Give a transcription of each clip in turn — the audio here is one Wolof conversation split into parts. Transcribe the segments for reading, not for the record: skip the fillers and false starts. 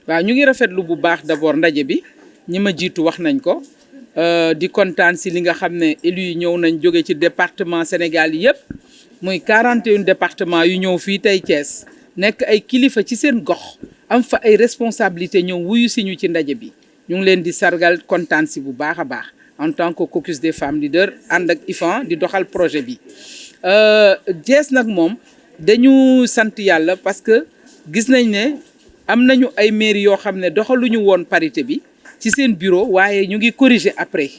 waaw ñu ngi rafetlu bu baax d'abord ndaje bi ñi ma jiitu wax nañ ko di kontaan si li nga xam ne élus yi ñëw nañ jóge ci département Sénégal yi yëpp muy 41 département yu ñëw fii tey Thiès nekk ay kilifa ci seen gox am fa ay responsabilité ñëw wuyu si ñu ci ndaje bi ñu ngi leen di sargal kontaan si bu baax a baax en tant que caucus des femmes leaders ànd ak IFAN di doxal projet bi Thiès nag moom dañu sant yàlla parce que gis nañ ne am nañu ay mairie yoo xam ne doxaluñu woon parité bi ci seen bureau waaye ñu ngi corriger après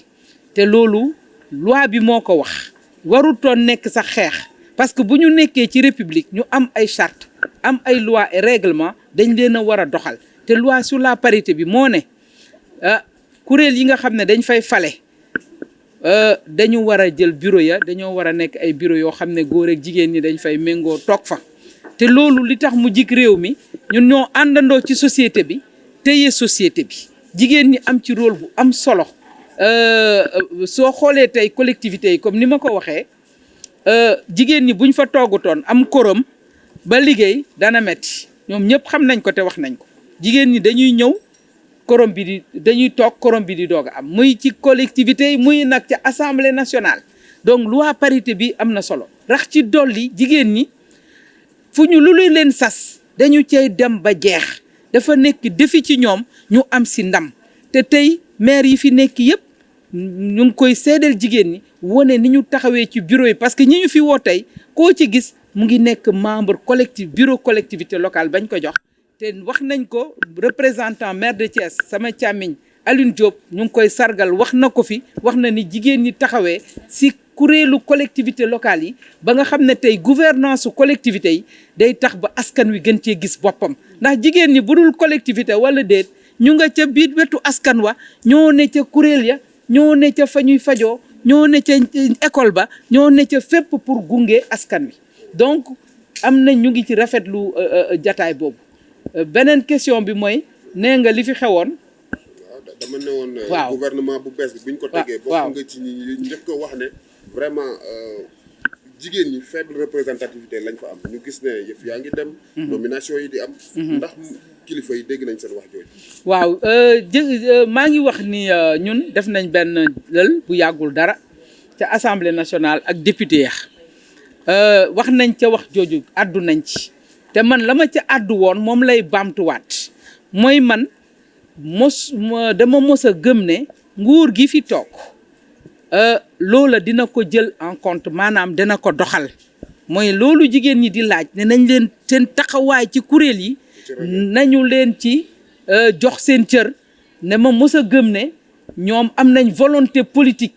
te loolu loi bi moo ko wax warutoon nekk sax xeex parce que bu ñu nekkee ci république ñu am ay charte am ay loi et règlement dañ leen a war a doxal te loi sur la parité bi moo ne kuréel yi nga xam ne dañ fay fale dañu war a jël bureau ya dañoo war a nekk ay bureau yoo xam ne góor ak jigéen ñi dañ fay méngoo toog fa te loolu li tax mu jig réew mi ñun ñoo àndandoo ci société bi téye société bi jigéen ñi am ci rôle bu am solo soo xoolee tey collectivités yi comme ni ma ko waxee jigéen ñi buñ fa toogutoon am korom ba liggéey dana metti ñoom ñëpp xam nañ ko te wax nañ ko jigéen ñi dañuy ñëw korom bi dañuy toog korom bi di doog a am muy ci collectivité yi muy nag ca assemblée nationale donc loi parité bi am na solo rax ci dolli jigéen ñi fu ñu lu leen sas dañu cay dem ba jeex dafa nekk défi ci ñoom ñu am si ndam te tey maire yi fi nekk yëpp ñu ngi koy seedeel jigéen ñi wane ni ñu taxawee ci bureau yi parce que ñi ñu fi woo tey koo ci gis mu ngi nekk membre collectif bureau collectivité locale bañ ko jox te wax nañ ko représentant maire de Thiès sama càmmiñ Alioune Diop ñu ngi koy sargal wax na ko fi wax na ni jigéen ñi taxawee si kuréelu collectivité locale yi ba nga xam ne tey gouvernance su collectivité yi day tax ba askan wi gën cee gis boppam ndax jigéen ñi bu dul collectivité wala déet ñu nga ca biir wetu askan wa ñoo ne ca kuréel ya ñoo ne ca fa ñuy fajoo ñoo ne ca école ba ñoo ne ca fépp pour gunge askan wi donc am na ñu ngi ci rafetlu jataay boobu beneen question bi mooy nee nga li fi xewoon. dama ne woon. waaw gouvernement bu bees bi bu ñu ko tegee. bokk nga ci ñi njëkk a wax ne vraiment jigéen ñi faible représentativité lañ fa am ñu gis ne yëf yaa ngi dem. nomination yi di am. ndax kilifa yi dégg nañ seen wax jooju. waaw maa ngi wax ni ñun def nañ benn lël bu yàggul dara ca assemblée nationale ak député ya wax nañ ca wax jooju àddu nañ ci te man la ma ca àddu woon moom lay baamtuwaat mooy man dama mos a gëm ne nguur gi fi toog loola dina ko jël en compte maanaam dina ko doxal mooy loolu jigéen ñi di laaj ne nañ leen seen taxawaay ci kuréel yi nañu leen ci jox seen cër ne ma mos a gëm ne ñoom am nañ volonté politique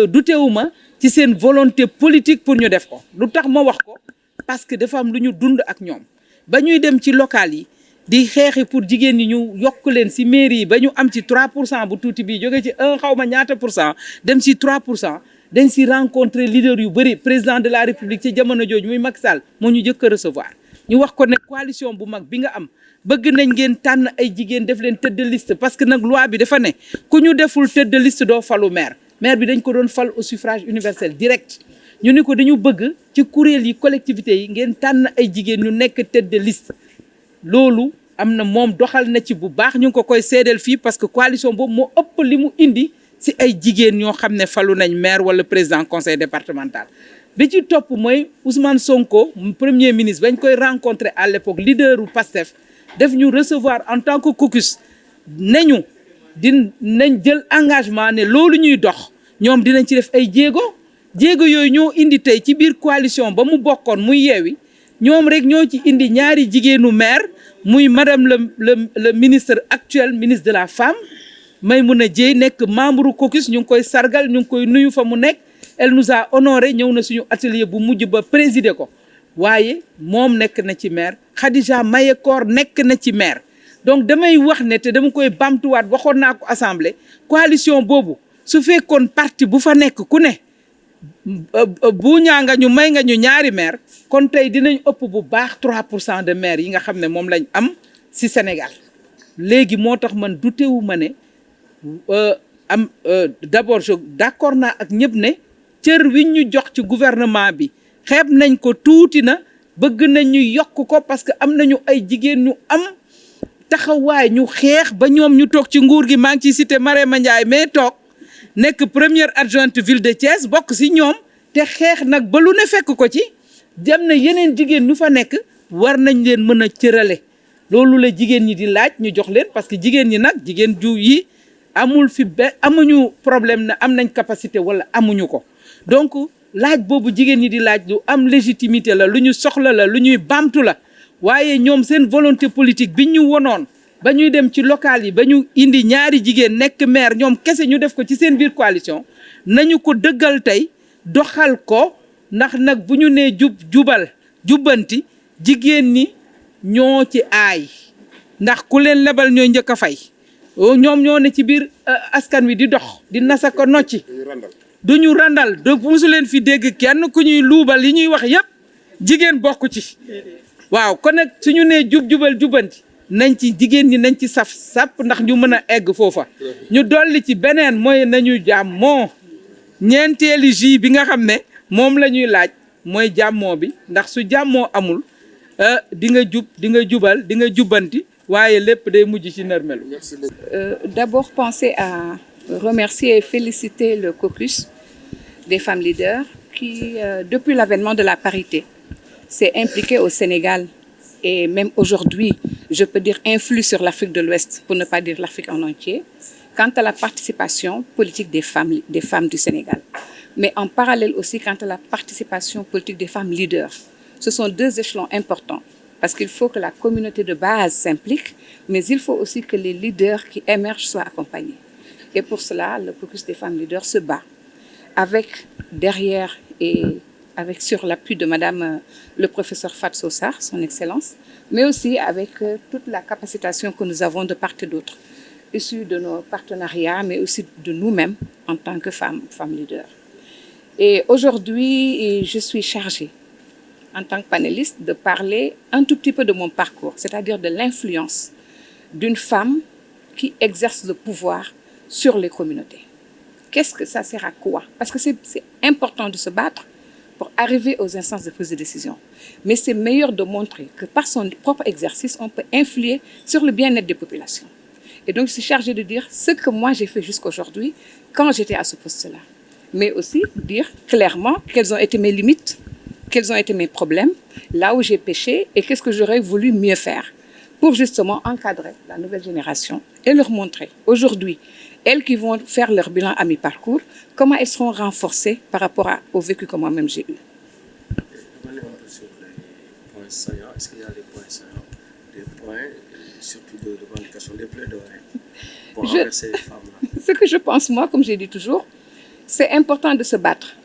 dutewuma ci seen volonté politique pour ñu def ko lu tax ma wax ko parce que dafa am lu ñu dund ak ñoom ba ñuy dem ci local yi di xeexi pour jigéen ñi ñu yokk leen si mairie yi ba ñu am ci 3% bu tuuti bii jóge ci xaw ma ñaata % dem si 3% dañ si rencontrer leader yu bëri président de la république ci jamono jooju muy Macky Sall moo ñu jëkk a recevoir ñu wax ko ne coalition bu mag bi nga am bëgg nañ ngeen tànn ay jigéen def leen tête de liste parce que nag loi bi dafa ne ku ñu deful tête de liste doo falu maire bi dañ ko doon fal au suffrage universel direct ñu ni ko dañu bëgg ci kuréel yi collectivités yi ngeen tànn ay jigéen ñu nekk tête de liste loolu am na moom doxal na ci bu baax ñu ngi ko koy seedeel fii parce que coalition boobu moo ëpp li mu indi si ay jigéen ñoo xam ne falu nañ maire wala président conseil départemental bi ci topp mooy Ousmane Sonko premier ministre bañ koy rencontrer à l'époque leaderu PASTEF def ñu recevoir en tant que caucus nañ jël engagement ne loolu ñuy dox ñoom dinañ ci def ay jéego yooyu ñoo indi tey ci biir coalition ba mu bokkoon muy Yewwi ñoom rek ñoo ci indi ñaari jigéenu maire muy madame le ministre actuel ministre de la femme Maymouna Dièye nekk membre caucus ñu ngi koy sargal ñu ngi koy nuyu fa mu nekk elle nous a honoré ñëw na suñu atelier bu mujj ba présider ko waaye moom nekk na ci maire Khadija Mayekor nekk na ci maire donc damay wax ne te dama koy bamtuwaat waxoon naa ko assemblée coalition boobu su fekkoon parti bu fa nekk ku ne bu ñaa nga ñu may nga ñu ñaari maire kon tey dinañ ëpp bu baax 3% de maire yi nga xam ne moom lañ am ci Sénégal léegi moo tax man dutewu ma ne d'abord d'accord naa ak ñëpp ne cër wi ñu jox ci gouvernement bi xeeb nañ ko tuuti na bëgg nañ ñu yokk ko parce que am nañu ay jigéen ñu am taxawaay ñu xeex ba ñoom ñu toog ci nguur gi. maa ngi ciy cité Marème Ndiaye mais toog nekk première adjointe ville de Thiès bokk si ñoom te xeex nag ba lu ne fekk ko ci. dem na yeneen jigéen ñu fa nekk war nañ leen mën a cërale loolu la jigéen ñi di laaj ñu jox leen parce que jigéen ñi nag jigéen ju yi amul fi amuñu problème na am nañ capacité wala amuñu ko donc laaj boobu jigéen ñi di laaj lu am légitimité la lu ñu soxla la lu ñuy baamtu la waaye ñoom seen volonté politique bi ñu wonoon ba ñuy dem ci local yi ba ñu indi ñaari jigéen nekk maire ñoom kese ñu def ko ci seen biir coalition nañu ko dëggal tey doxal ko ndax nag bu ñu nee jubal jubbanti jigéen ñi ñoo ci aay ndax ku leen lebal ñooy njëkk a fay ñoom ñoo ne ci biir askan wi di dox di nasa ko nocci duñu randal de musu leen fi dégg kenn ku ñuy luubal yi ñuy wax yépp jigéen bokk ci waaw kon nag suñu nee jubal jubbanti nañ ci jigéen ñi nañ ci sàpp ndax ñu mën a egg foofa ñu dolli ci beneen mooy nañu jàmmoo ñeenteeli ji bi nga xam ne moom la ñuy laaj mooy jàmmoo bi ndax su jàmmoo amul di nga jubal di nga jubbanti waaye lépp day mujj ci nërmelu. D'abord penser à remercier et féliciter le caucus des femmes leaders qui, depuis l'avènement de la parité, s'est impliqué au Sénégal et même aujourd'hui, je peux dire, influe sur l'Afrique de l'Ouest, pour ne pas dire l'Afrique en entier, quant à la participation politique des femmes du Sénégal. Mais en parallèle aussi quant à la participation politique des femmes leaders. Ce sont deux échelons importants parce qu'il faut que la communauté de base s'implique, mais il faut aussi que les leaders qui émergent soient accompagnés. Et pour cela, le caucus des femmes leaders se bat avec derrière et avec sur l'appui de Madame le professeur Fatou Sarr, son Excellence, mais aussi avec toute la capacitation que nous avons de part et d'autre, issue de nos partenariats, mais aussi de nous-mêmes en tant que femmes leaders. Et aujourd'hui, je suis chargée, en tant que panéliste, de parler un tout petit peu de mon parcours, c'est-à-dire de l'influence d'une femme qui exerce le pouvoir sur les communautés. Qu'est-ce que ça sert à quoi? Parce que c'est important de se battre pour arriver aux instances de prise de décision. Mais c'est meilleur de montrer que par son propre exercice, on peut influer sur le bien-être des populations. Et donc, je suis chargée de dire ce que moi j'ai fait jusqu'aujourd'hui quand j'étais à ce poste-là. Mais aussi dire clairement quelles ont été mes limites, quels ont été mes problèmes, là où j'ai péché et qu'est-ce que j'aurais voulu mieux faire pour justement encadrer la nouvelle génération et leur montrer aujourd'hui, elles qui vont faire leur bilan à mi-parcours, comment elles seront renforcées par rapport au vécu que moi-même j'ai eu. Revenez un peu sur les points saillants. Est-ce qu'il y a des points saillants, des points, surtout de revendication, des plaidoyers pour renverser les femmes-là? Ce que je pense, moi, comme j'ai dit toujours, c'est important de se battre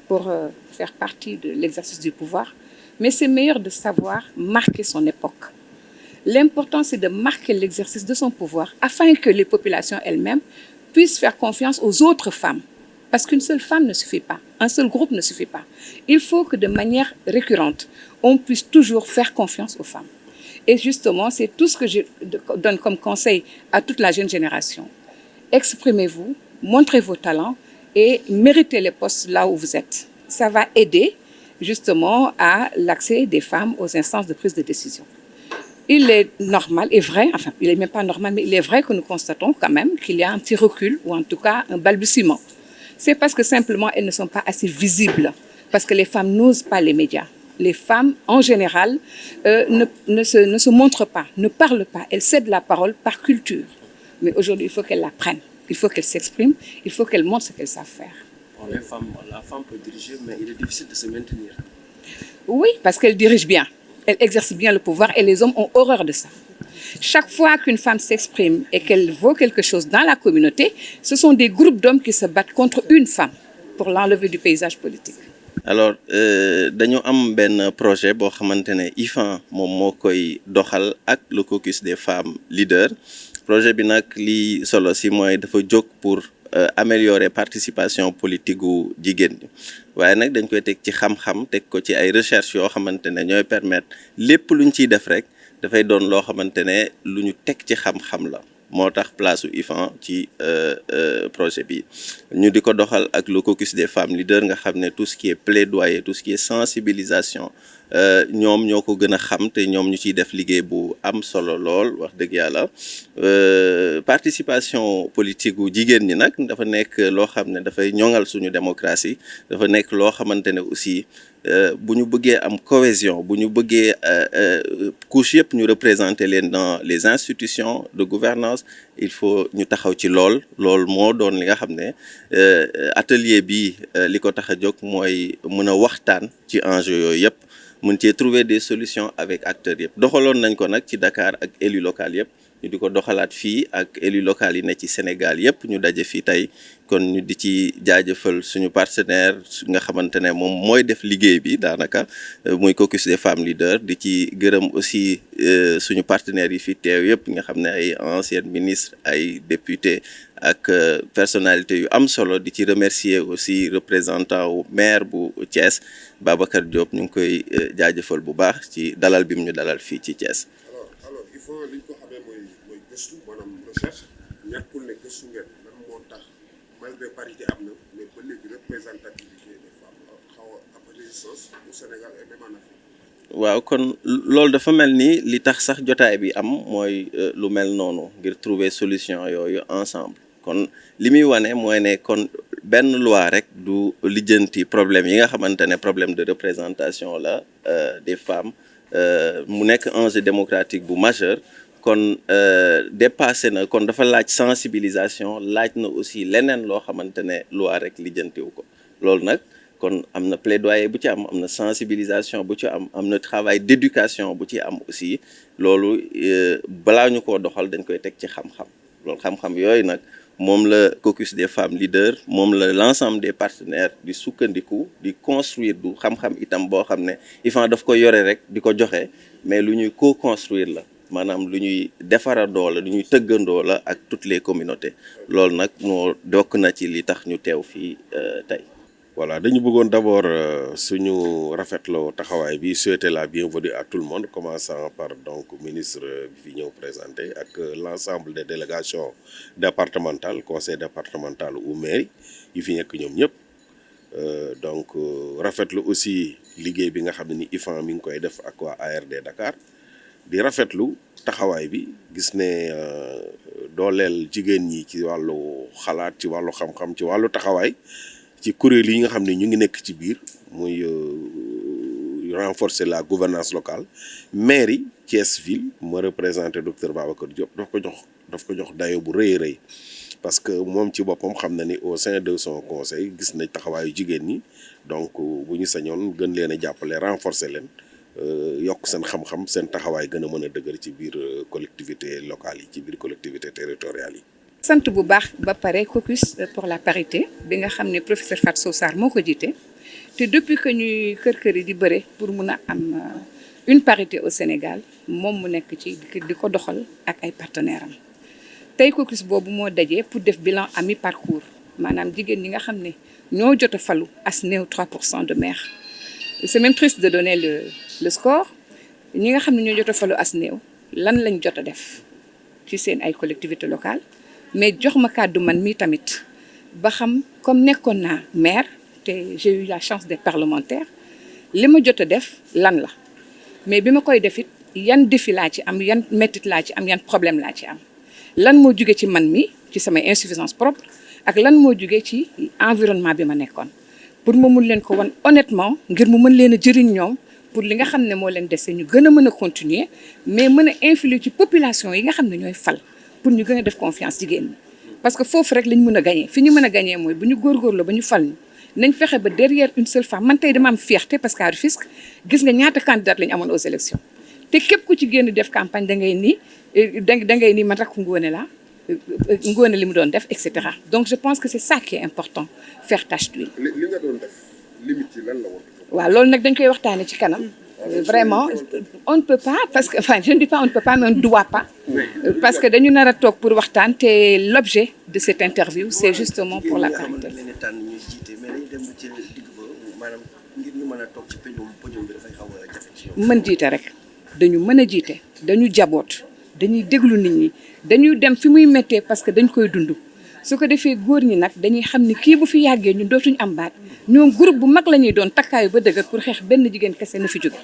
pour faire partie de l'exercice du pouvoir, mais c'est meilleur de savoir marquer son époque. L'important, c'est de marquer l'exercice de son pouvoir afin que les populations elles-mêmes puissent faire confiance aux autres femmes. Parce qu'une seule femme ne suffit pas, un seul groupe ne suffit pas. Il faut que de manière récurrente, on puisse toujours faire confiance aux femmes. Et justement, c'est tout ce que je donne comme conseil à toute la jeune génération. Exprimez-vous, montrez vos talents et méritez les postes là où vous êtes. Ça va aider justement à l'accès des femmes aux instances de prise de décision. Il est normal et vrai, enfin, il n'est même pas normal, mais il est vrai que nous constatons quand même qu'il y a un petit recul, ou en tout cas un balbutiement. C'est parce que simplement elles ne sont pas assez visibles, parce que les femmes n'osent pas les médias. Les femmes, en général, ne se montrent pas, ne parlent pas. Elles cèdent la parole par culture. Mais aujourd'hui, il faut qu'elles l'apprennent, il faut qu'elles s'expriment, il faut qu'elles montrent ce qu'elles savent faire. Bon, la femme peut diriger, mais il est difficile de se maintenir. Oui, parce qu'elle dirige bien. Elle exerce bien le pouvoir et les hommes ont horreur de ça. Chaque fois qu'une femme s'exprime et qu'elle vaut quelque chose dans la communauté, ce sont des groupes d'hommes qui se battent contre une femme pour l'enlever du paysage politique. Alors, nous avons un projet qui est IFAN, doxal ak le caucus des femmes leaders. Le projet bi nak li solo ci moy dafa jog pour améliorer participation politique gu jigéen ñi waaye nag dañ koy teg ci xam-xam teg ko ci ay recherche yoo xamante ne ñooy permettre lépp luñ ciy def rek dafay doon loo xamante ne lu ñu teg ci xam-xam la moo tax place u IFAN ci projet bi ñu di ko doxal ak le caucus des femmes leaders nga xam ne tout ce qui est plaidoyer tout ce qui est sensibilisation ñoom ñoo ko gën a xam te ñoom ñu ciy def liggéey bu am solo lool wax dëgg yàlla participation politique gu jigéen ñi nag dafa nekk loo xam ne dafay ñoŋal suñu démocratie dafa nekk loo xamante ne aussi bu ñu bëggee am cohésion bu ñu bëggee couche yëpp ñu représenter leen dans les institutions de gouvernance il faut ñu taxaw ci lool moo doon li nga xam ne atelier bi li ko tax a jóg mooy mën a waxtaan ci enjeu yooyu yëpp mën cee trouver des solutions avec acteurs yëpp doxaloon nañ ko nag ci Dakar ak élus locaux yëpp ñu di ko doxalaat fii ak élus locaux yi ne ci Sénégal yëpp ñu daje fii tey kon ñu di ci jaajëfal suñu partenaire nga xamante ne moom mooy def liggéey bi daanaka muy caucus des femmes leaders di ci gërëm aussi suñu partenaires yi fi teew yëpp nga xam ne ay anciennes ministres ay députés ak personnalité yu am solo di ci remercier aussi représentant wu maire bu Thiès Babacar Diop ñu ngi koy jaajëfal bu baax ci dalal bi mu ñu dalal fii ci Thiès. alors il faut li ñu ko xamee mooy gëstu maanaam recherche ñàkkul ne gëstu ngeen lan moo tax malgré parité am na mais ba léegi représentativité des femmes xaw a am résistance au Sénégal et même en Afrique. waaw kon loolu dafa mel ni li tax sax jotaay bi am mooy lu mel noonu ngir trouver solution yooyu ensemble kon li muy wane mooy ne kon benn loi rek du lijjanti problème yi nga xamante ne problème de représentation la des femmes mu nekk enjeu démocratique bu majeur kon dépassé na kon dafa laaj sensibilisation laaj na aussi leneen loo xamante ne loi rek lijjantiwu ko loolu nag kon am na plaidoyer bu ci am na sensibilisation bu ci am na travail d'éducation bu ci am aussi loolu balaa ñu koo doxal dañ koy teg ci xam-xam loolu xam-xam yooyu nag moom la caucus des femmes leaders moom la l'ensemble des partenaires di sukkandiku di construire du xam-xam itam boo xam ne IFAN daf ko yore rek di ko joxe mais lu ñuy co-construire la maanaam lu ñuy defarandoo la lu ñuy tëggandoo la ak toutes les communautés loolu nag moo dokk na ci li tax ñu teew fii tey. Voilà dañu bëggoon d'abord suñu rafetloo taxawaay bi souhaiter la bienvenue à tout le monde commençant par donc ministre bi fi ñëw présenté ak l'ensemble des délégations départementales conseil départemental ou mairie yi fi nekk ñoom ñëpp donc rafetlu aussi liggéey bi nga xam ne ni IFAN mi ngi koy def ak waa ARD Dakar di rafetlu taxawaay bi gis ne dooleel jigéen ñi ci wàllu xalaat ci wàllu xam-xam ci wàllu taxawaay ci kuréel yi nga xam ne ñu ngi nekk ci biir muy renforcer la gouvernance locale mairie Thiès ville ma représenté docteur Babacar Diop daf ko jox dayo bu rëy rëy parce que moom ci boppam xam na ni au sein de son conseil gis nañ taxawaayu jigéen ñi donc bu ñu sañoon gën leen a jàppale renforcer leen yokk seen xam-xam seen taxawaay gën a mën a dëgër ci biir collectivité locale yi ci biir collectivité territoriale yi. sant bu baax ba pare caucus pour la parité bi nga xam ne professeur Fatou Sow Sarr moo ko jiite te depuis que ñuy kër yi di bëre pour mun a am une parité au Sénégal moom mu nekk ci di ko doxal ak ay partenaires am tey caucus boobu moo dajee pour def bilan à mi-parcours maanaam jigéen ñi nga xam ne ñoo jot a falu as néew 3% de maire c'est même triste de donner le score ñi nga xam ne ñoo jot a falu as néew lan lañ jot a def ci seen ay collectivités locales. mais jox ma kàddu man mi tamit ba xam comme nekkoon naa maire te j'ai eu la chance d'être parlementaire li ma jot a def lan la mais bi ma koy def it yan défi laa ci am yan métit laa ci am yan problème laa ci am lan moo jugee ci man mi ci samay insuffisance propre ak lan moo jugee ci environnement bi ma nekkoon pour ma mun leen ko wan honnêtement ngir mu mën leen a jëriñ ñoom pour li nga xam ne moo leen dese ñu gën a mën a continuer mais mën a influer ci population yi nga xam ne ñooy fal pour ñu gën a def confiance jigéen ñi parce que foofu rek lañ mën a gagner fi ñu mën a gagner mooy bu ñu góorgóorlu ba ñu fal ñu nañ fexe ba derrière une seule femme man tey dama am fierté parce que à Rufisque gis nga ñaata candidat lañu amoon aux élections te képp ku ci génn def campagne da ngay ni man rakku Ngoné la Ngoné li mu doon def et cetera donc je pense que c'est ça qui est important faire tâche d'huile. li nga doon def limite yi lan la woon. waaw loolu nag dañ koy waxtaanee ci kanam. Vraiment on ne peut pas parce que enfin je ne dis pas on ne peut pas mais on ne doit pas parce que dañu nar a toog pour waxtaan te l'objet de cette interview c'est justement pour la parité. mën jiite rek dañu mën a jiite dañu jaboot dañuy déglu nit ñi dañuy dem fi muy méttee parce que dañ koy dund su ko defee góor ñi nag dañuy xam ni kii bu fi yàggee ñun dootuñu am baat ñoom groupe bu mag la ñuy doon takkaayu ba dëgër pour xeex benn jigéen kese na fi jóge